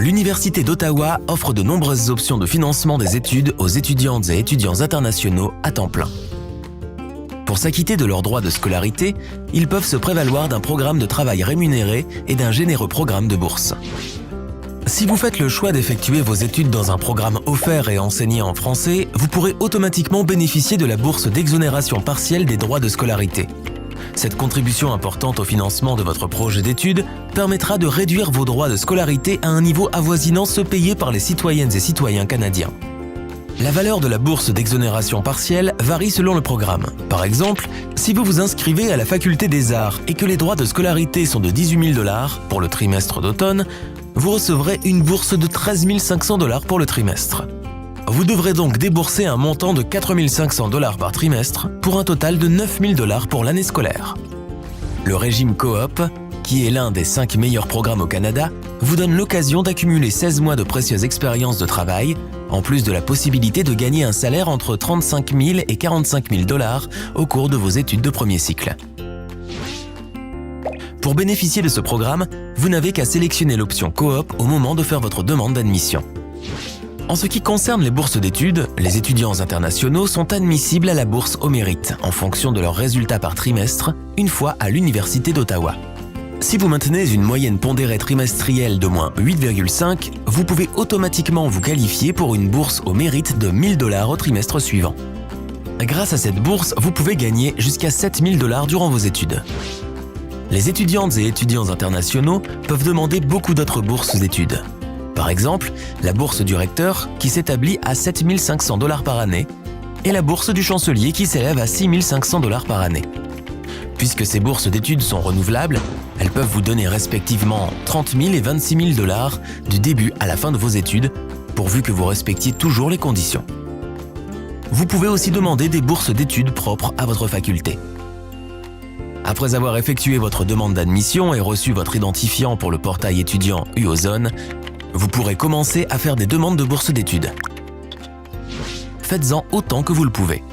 L'Université d'Ottawa offre de nombreuses options de financement des études aux étudiantes et étudiants internationaux à temps plein. Pour s'acquitter de leurs droits de scolarité, ils peuvent se prévaloir d'un programme de travail rémunéré et d'un généreux programme de bourse. Si vous faites le choix d'effectuer vos études dans un programme offert et enseigné en français, vous pourrez automatiquement bénéficier de la bourse d'exonération partielle des droits de scolarité. Cette contribution importante au financement de votre projet d'études permettra de réduire vos droits de scolarité à un niveau avoisinant ceux payés par les citoyennes et citoyens canadiens. La valeur de la bourse d'exonération partielle varie selon le programme. Par exemple, si vous vous inscrivez à la Faculté des Arts et que les droits de scolarité sont de 18 000 $ pour le trimestre d'automne, vous recevrez une bourse de 13 500 $ pour le trimestre. Vous devrez donc débourser un montant de 4 500 $ par trimestre pour un total de 9 000 $ pour l'année scolaire. Le régime coop, qui est l'un des 5 meilleurs programmes au Canada, vous donne l'occasion d'accumuler 16 mois de précieuses expériences de travail, en plus de la possibilité de gagner un salaire entre 35 000 et 45 000 $ au cours de vos études de premier cycle. Pour bénéficier de ce programme, vous n'avez qu'à sélectionner l'option coop au moment de faire votre demande d'admission. En ce qui concerne les bourses d'études, les étudiants internationaux sont admissibles à la bourse au mérite en fonction de leurs résultats par trimestre, une fois à l'Université d'Ottawa. Si vous maintenez une moyenne pondérée trimestrielle d'au moins 8,5, vous pouvez automatiquement vous qualifier pour une bourse au mérite de 1 000 $ au trimestre suivant. Grâce à cette bourse, vous pouvez gagner jusqu'à 7 000 $ durant vos études. Les étudiantes et étudiants internationaux peuvent demander beaucoup d'autres bourses d'études. Par exemple, la bourse du recteur qui s'établit à 7 500 $ par année et la bourse du chancelier qui s'élève à 6 500 $ par année. Puisque ces bourses d'études sont renouvelables, elles peuvent vous donner respectivement 30 000 et 26 000 $ du début à la fin de vos études, pourvu que vous respectiez toujours les conditions. Vous pouvez aussi demander des bourses d'études propres à votre faculté. Après avoir effectué votre demande d'admission et reçu votre identifiant pour le portail étudiant UOZone, vous pourrez commencer à faire des demandes de bourses d'études. Faites-en autant que vous le pouvez.